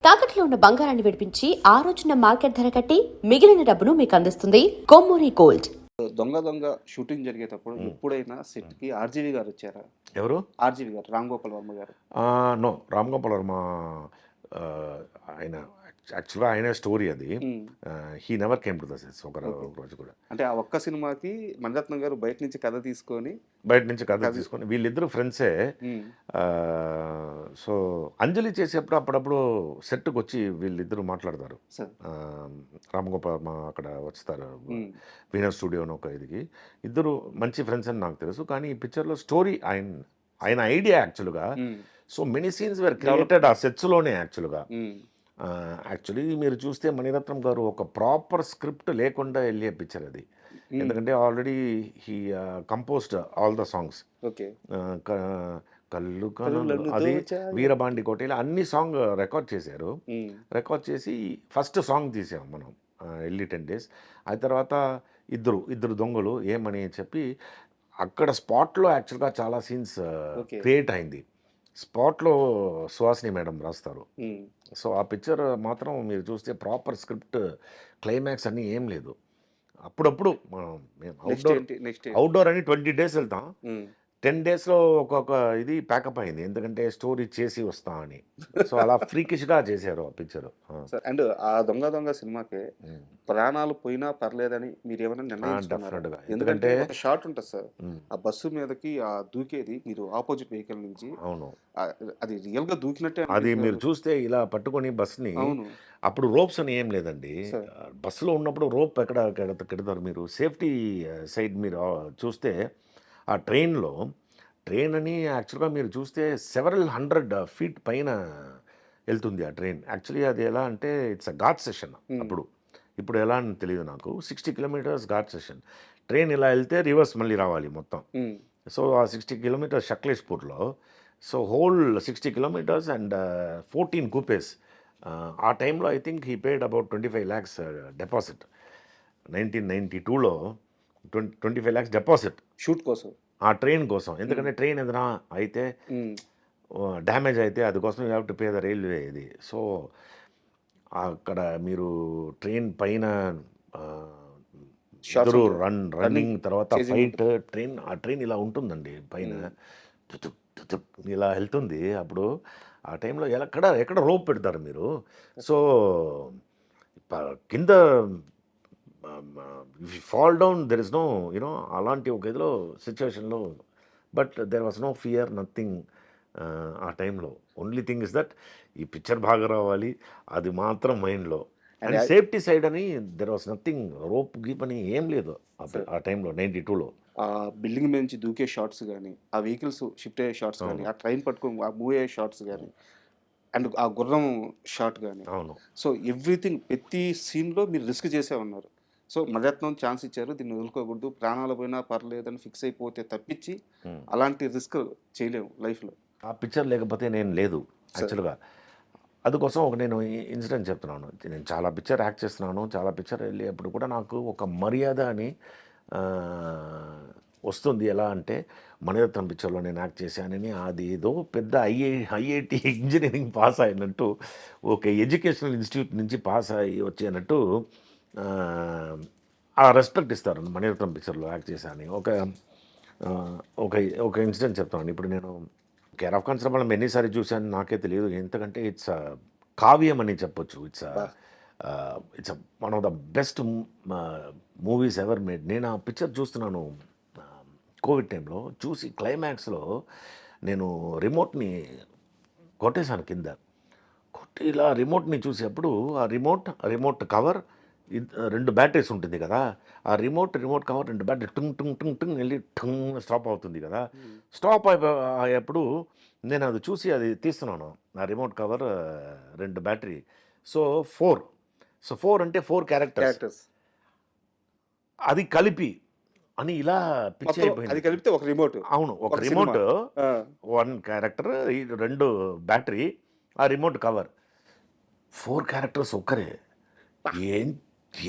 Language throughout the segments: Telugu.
తాకట్లో ఉన్న బంగారాన్ని విడిపించి ఆ రోజున మార్కెట్ ధర కట్టి మిగిలిన డబ్బును మీకు అందిస్తుంది కొమ్మూరి గోల్డ్. దొంగ దొంగ షూటింగ్ జరిగేటప్పుడు ఎప్పుడైనా సెట్ కి ఆర్జీవి గారు వచ్చారా? ఎవరు? ఆర్జీవి గారు, రామ్ గోపాల్ వర్మ గారు. నో, రామ్ గోపాల్ వర్మ. ఆ, ఆయన యాక్చువల్గా ఆయన స్టోరీ అది. He never came to the sets ఒక రోజు కూడా. అంటే ఆ ఒక్క సినిమాకి మణిరత్నం గారు బయట నుంచి కథ తీసుకొని వీళ్ళిద్దరు ఫ్రెండ్సే. సో అంజలి చేసేప్పుడు అప్పుడప్పుడు సెట్కి వచ్చి వీళ్ళిద్దరు మాట్లాడతారు. రామ్ గోపాల్ వర్మ అక్కడ వస్తారు వీణా స్టూడియో అని ఒక ఇదికి. ఇద్దరు మంచి ఫ్రెండ్స్ అని నాకు తెలుసు. కానీ ఈ పిక్చర్లో స్టోరీ ఆయన ఐడియా యాక్చువల్గా. So many scenes were created ఆ సెట్స్లోనే యాక్చువల్గా. యాక్చువల్లీ మీరు చూస్తే మణిరత్నం గారు ఒక ప్రాపర్ స్క్రిప్ట్ లేకుండా వెళ్ళే పిక్చర్ అది. ఎందుకంటే already he composed all the songs. కళ్ళు కళ్ళు అది వీరబాండి కోటేలు అన్ని సాంగ్ రికార్డ్ చేశారు. రికార్డ్ చేసి ఫస్ట్ సాంగ్ తీసాం మనం వెళ్ళి 10 days. ఆ తర్వాత ఇద్దరు దొంగలు ఏమని చెప్పి అక్కడ స్పాట్లో యాక్చువల్గా చాలా సీన్స్ క్రియేట్ అయింది. స్పాట్లో సుహాసిని మేడం రాస్తారు. సో ఆ పిక్చర్ మాత్రం మీరు చూస్తే ప్రాపర్ స్క్రిప్ట్, క్లైమాక్స్ అన్నీ ఏం లేదు. అప్పుడప్పుడు అవుట్డోర్ అని 20 days వెళ్తాం. 10 daysలో ఒక్కొక్క ఇది ప్యాకప్ అయింది. ఎందుకంటే స్టోరీ చేసి వస్తా అని. సో అలా ఫ్రీకిష్గా చేశారు ఆ పిక్చర్. అండ్ ఆ దొంగ దొంగ సినిమాకి ప్రాణాలు పోయినా పర్లేదని మీరు ఏమైనా నిర్ణయించుకున్నారా? ఎందుకంటే షార్ట్ ఉంటుంది సార్, ఆ బస్సు మీదకి ఆ దూకేది మీరు ఆపోజిట్ వెహికల్ నుంచి. అవును, అది రియల్ గా దూకినట్టే. అది మీరు చూస్తే ఇలా పట్టుకొని బస్ని. అప్పుడు రోప్స్ అని ఏం లేదండి. బస్సులో ఉన్నప్పుడు రోప్ ఎక్కడ కెడతారు మీరు? సేఫ్టీ సైడ్ మీరు చూస్తే ఆ ట్రైన్ అని యాక్చువల్గా మీరు చూస్తే సెవరల్ 100 feet పైన వెళ్తుంది ఆ ట్రైన్. యాక్చువల్లీ అది ఎలా అంటే ఇట్స్ అ ఘాట్ సెషన్ అప్పుడు. ఇప్పుడు ఎలా అని తెలియదు నాకు. 60 kilometers ఘాట్ సెషన్. ట్రైన్ ఇలా వెళ్తే రివర్స్ మళ్ళీ రావాలి మొత్తం. సో ఆ 60 kilometers షక్లేష్పూర్లో. So whole 60 kilometers and 14 coupes. ఆ టైంలో I think he paid about 25 lakhs deposit. 1992లో 25 lakhs డిపాజిట్ షూట్ కోసం, ఆ ట్రైన్ కోసం. ఎందుకంటే ట్రైన్ ఏదైనా అయితే డ్యామేజ్ అయితే అందుకోసం you have to pay the railway ఇది. సో అక్కడ మీరు ట్రైన్ పైన రన్నింగ్ తర్వాత ఫైట్, ఆ ట్రైన్ ఇలా ఉంటుందండి పైన ఇలా వెళ్తుంది. అప్పుడు ఆ టైంలో ఎక్కడ రోప్ పెడతారు మీరు? సో కింద fall down there is no you know అలాంటి ఒక ఇదిలో సిచ్యువేషన్లో. But there was no fear, nothing ఆ టైంలో. ఓన్లీ థింగ్ ఇస్ దట్ ఈ పిక్చర్ బాగా రావాలి, అది మాత్రం మైండ్లో. అండ్ సేఫ్టీ సైడ్ అని దెర్ వాస్ నథింగ్, రోప్ గీప్ అని ఏం లేదు ఆ టైంలో 92లో. ఆ బిల్డింగ్ మీద నుంచి దూకే షార్ట్స్ కానీ, ఆ వెహికల్స్ షిఫ్ట్ అయ్యే షార్ట్స్ కానీ, ఆ ట్రైన్ పట్టుకుని ఆ మూవ్ అయ్యే షార్ట్స్ కానీ, అండ్ ఆ గుర్రం షాట్ కానీ. అవును. సో ఎవ్రీథింగ్ ప్రతి సీన్లో మీరు రిస్క్ చేసే ఉన్నారు. సో మణిరత్నం ఛాన్స్ ఇచ్చారు, దీన్ని వదులుకోకూడదు, ప్రాణాలు పోయినా పర్లేదని ఫిక్స్ అయిపోతే తప్పించి అలాంటి రిస్క్ చేయలేము లైఫ్లో. ఆ పిక్చర్ లేకపోతే నేను లేదు యాక్చువల్గా. అందుకోసం నేను ఇన్సిడెంట్ చెప్తున్నాను. నేను చాలా పిక్చర్ యాక్ట్ చేస్తున్నాను, చాలా పిక్చర్ వెళ్ళేప్పుడు కూడా నాకు ఒక మర్యాద అని వస్తుంది. ఎలా అంటే మణిరత్నం పిక్చర్లో నేను యాక్ట్ చేశానని, అది ఏదో పెద్ద ఐఐటి ఇంజనీరింగ్ పాస్ అయినట్టు, ఒక ఎడ్యుకేషనల్ ఇన్స్టిట్యూట్ నుంచి పాస్ అయ్యి వచ్చేనట్టు ఆ రెస్పెక్ట్ ఇస్తారు మణిరత్నం పిక్చర్లో యాక్ట్ చేశాను. ఒక ఇన్సిడెంట్ చెప్తాను. ఇప్పుడు నేను కేర్ ఆఫ్ కన్సర్న్ ఎన్నిసారి చూశాను నాకే తెలియదు. ఎందుకంటే ఇట్స్ కావ్యం అని చెప్పొచ్చు. It's one of the best movies ever made. నేను ఆ పిక్చర్ చూస్తున్నాను కోవిడ్ టైంలో. చూసి క్లైమాక్స్లో నేను రిమోట్ని కొట్టేశాను కింద. కొట్టి ఇలా రిమోట్ని చూసేప్పుడు ఆ రిమోట్ కవర్ 2 బ్యాటరీస్ ఉంటుంది కదా. ఆ రిమోట్ కవర్ 2 బ్యాటరీ టుంగ్ టుంగ్ టుంగ్ టుంగ్ వెళ్ళి టుంగ్ స్టాప్ అవుతుంది కదా. స్టాప్ అయ్యేప్పుడు నేను అది చూసి అది తీస్తున్నాను. ఆ రిమోట్ కవర్ 2 బ్యాటరీ. సో 4 అంటే 4 క్యారెక్టర్స్ అది కలిపి అని ఇలా పిచ్చి అయిపోయింది. అది కలిపితే ఒక రిమోట్. అవును, ఒక రిమోట్, 1 క్యారెక్టర్, 2 బ్యాటరీ, ఆ రిమోట్ కవర్, 4 క్యారెక్టర్స్ ఒక్కరే.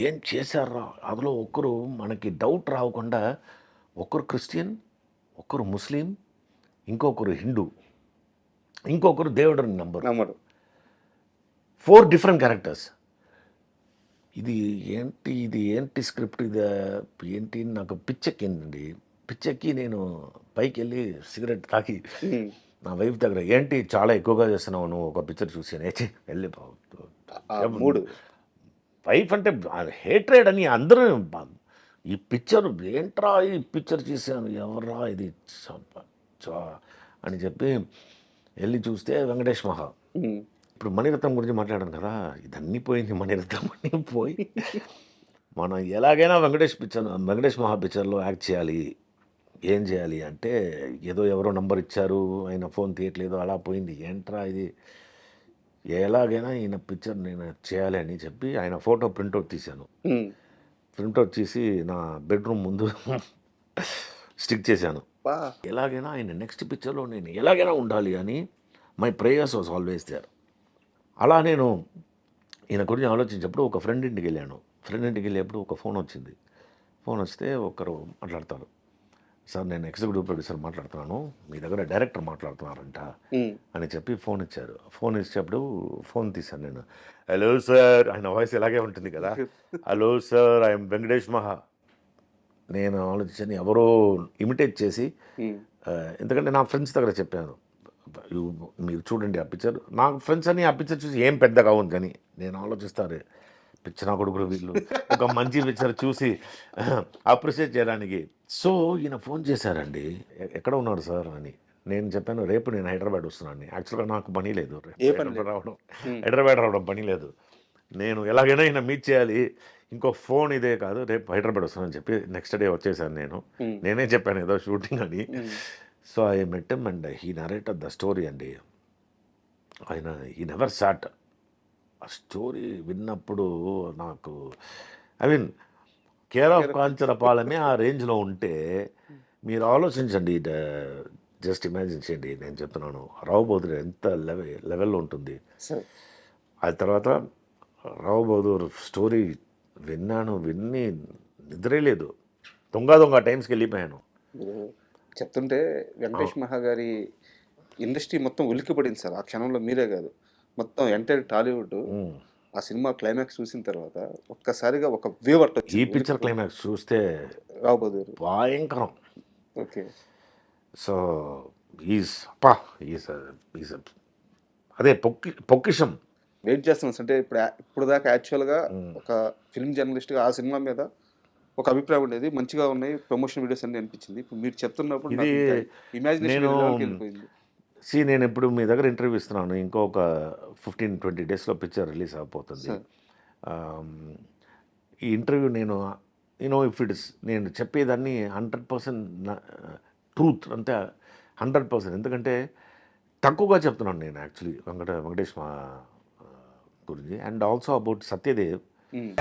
ఏం చేశారా అందులో? ఒక్కరు మనకి డౌట్ రాకుండా, ఒకరు క్రిస్టియన్, ఒకరు ముస్లిం, ఇంకొకరు హిందూ, ఇంకొకరు దేవుడిని నమ్మరు. 4 డిఫరెంట్ క్యారెక్టర్స్. ఇది ఏంటి స్క్రిప్ట్ ఇది ఏంటి నాకు పిచ్చెక్కిందండి. పిచ్చెక్కి నేను పైకి వెళ్ళి సిగరెట్ తాకి నా వైఫ్ దగ్గర, ఏంటి చాలా ఎక్కువగా చేస్తున్నావు నువ్వు ఒక పిక్చర్ చూసి వెళ్ళి మూడు వైఫ్ అంటే హేట్రేడ్ అని అందరూ ఈ పిక్చర్ ఏంట్రా ఈ పిక్చర్ చేశాను ఎవర్రా ఇది అని చెప్పి వెళ్ళి చూస్తే వెంకటేష్ మహా. ఇప్పుడు మణిరత్నం గురించి మాట్లాడాను కదా, ఇదన్నీ పోయింది. మణిరత్నం అన్నీ పోయి మనం ఎలాగైనా వెంకటేష్ మహా పిక్చర్లో యాక్ట్ చేయాలి. ఏం చేయాలి అంటే ఏదో ఎవరో నంబర్ ఇచ్చారు, ఆయన ఫోన్ తీయట్లేదు, అలా పోయింది. ఏంట్రా ఇది, ఎలాగైనా ఈయన పిక్చర్ నేను చేయాలి అని చెప్పి ఆయన ఫోటో ప్రింట్అవుట్ తీశాను. ప్రింట్అవుట్ తీసి నా బెడ్రూమ్ ముందు స్టిక్ చేశాను. ఎలాగైనా ఆయన నెక్స్ట్ పిక్చర్లో నేను ఎలాగైనా ఉండాలి అని my prayers was always there. అలా నేను ఈయన గురించి ఆలోచించినప్పుడు ఒక ఫ్రెండ్ ఇంటికి వెళ్ళాను. ఫ్రెండ్ ఇంటికి వెళ్ళేప్పుడు ఒక ఫోన్ వచ్చింది. ఫోన్ వస్తే ఒకరు మాట్లాడతారు, సార్ నేను ఎగ్జిక్యూటివ్ ప్రొడ్యూసర్ మాట్లాడుతున్నాను, మీ దగ్గర డైరెక్టర్ మాట్లాడుతున్నారంట అని చెప్పి ఫోన్ ఇచ్చారు. ఫోన్ ఇచ్చేప్పుడు ఫోన్ తీశాను నేను. హలో సార్, ఆయన వాయిస్ ఇలాగే ఉంటుంది కదా, హలో సార్ ఐఎమ్ వెంకటేష్ మహా. నేను ఆలోచించాను ఎవరో ఇమిటేట్ చేసి, ఎందుకంటే నా ఫ్రెండ్స్ దగ్గర చెప్పాను, మీరు చూడండి ఆ పిక్చర్. నా ఫ్రెండ్స్ అని ఆ పిక్చర్ చూసి ఏం పెద్దగా ఉంది కానీ నేను ఆలోచిస్తారు పిక్చర్ నా కొడుకులు వీళ్ళు ఒక మంచి పిక్చర్ చూసి అప్రిషియేట్ చేయడానికి. సో ఈయన ఫోన్ చేశారండి, ఎక్కడ ఉన్నాడు సార్ అని. నేను చెప్పాను రేపు నేను హైదరాబాద్ వస్తున్నాను. యాక్చువల్గా నాకు పని లేదు, హైదరాబాద్ రావడం పని లేదు. నేను ఎలాగైనా ఈయన మీట్ చేయాలి, ఇంకో ఫోన్ ఇదే కాదు, రేపు హైదరాబాద్ వస్తానని చెప్పి నెక్స్ట్ డే వచ్చేసాను. నేనే చెప్పాను ఏదో షూటింగ్ అని. So I met him and he narrated the story అండి. ఆయన హీ నెవర్ సాట్. ఆ స్టోరీ విన్నప్పుడు నాకు కేర్ ఆఫ్ కాంచరపాలెమే ఆ రేంజ్లో ఉంటే మీరు ఆలోచించండి, జస్ట్ ఇమాజిన్ చేయండి. నేను చెప్తున్నాను రావు బహదూర్ ఎంత లెవెల్లో ఉంటుంది. ఆ తర్వాత రావు బహదూర్ స్టోరీ విని నిద్రే లేదు, దొంగ టైమ్స్కి వెళ్ళిపోయాను. చెప్తుంటే వెంకటేష్ మహా గారి ఇండస్ట్రీ మొత్తం ఉలిక్కిపడింది సార్. ఆ క్షణంలో మీరే కాదు, మొత్తం ఎంటైర్ టాలీవుడ్ ఆ సినిమా క్లైమాక్స్ చూసిన తర్వాత ఒక్కసారిగా ఒక వేవ్ అట్టొచ్చు. ఈ పిక్చర్ క్లైమాక్స్ చూస్తే రావు బహదూర్ భయంకరం. ఓకే, సో అదే పొక్కిషం వెయిట్ చేస్తున్నాం. అంటే ఇప్పుడు దాకా యాక్చువల్గా ఒక ఫిల్మ్ జర్నలిస్ట్గా ఆ సినిమా మీద ఒక అభిప్రాయం ఉండేది, మంచిగా ఉన్నాయి ప్రమోషన్ వీడియోస్ అన్ని అనిపించింది. ఇప్పుడు మీరు చెప్తున్నప్పుడు ఇమాజినేషన్. నేను ఇప్పుడు మీ దగ్గర ఇంటర్వ్యూ ఇస్తున్నాను, ఇంకొక 15-20 డేస్లో పిక్చర్ రిలీజ్ అయిపోతుంది. ఈ ఇంటర్వ్యూ నేను ఇఫ్ ఇట్స్ నేను చెప్పేదాన్ని 100% ట్రూత్ అంతే, 100%. ఎందుకంటే తక్కువగా చెప్తున్నాను నేను యాక్చువల్లీ వెంకటేష్ మా గురించి, and also about Satyadev.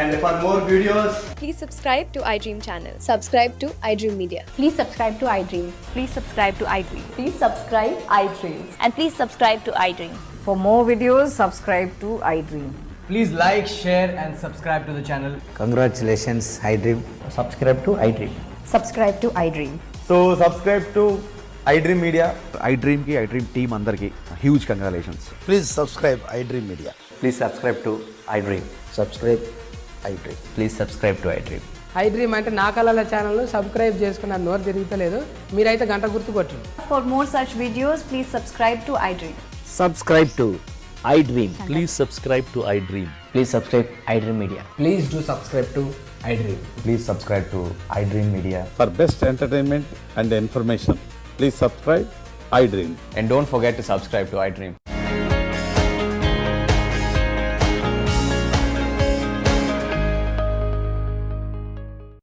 And for more videos, please subscribe to iDream channel. Subscribe to iDream Media. Please subscribe to iDream. Please subscribe to iDream. Please subscribe iDream. And please subscribe to iDream. For more videos, subscribe to iDream. please like, share and subscribe to the channel. Congratulations, iDream. Subscribe to iDream. Subscribe to iDream. So subscribe to iDream Media. iDream ki iDream team andarki huge congratulations. Please subscribe iDream Media. Please subscribe to iDream. Subscribe iDream. Please subscribe to iDream. iDream అంటే నా కళల ఛానల్ సబ్స్క్రైబ్ చేసుకున్న నోరు తిరుగుతలేదు, మీరైతే గంట గుర్తు కొట్టండి. For more such videos, please subscribe to iDream. Subscribe to iDream. Please subscribe to iDream. Please subscribe iDream Media. Please do subscribe to iDream. Please subscribe to iDream Media. For best entertainment and information, please subscribe iDream. And don't forget to subscribe to iDream.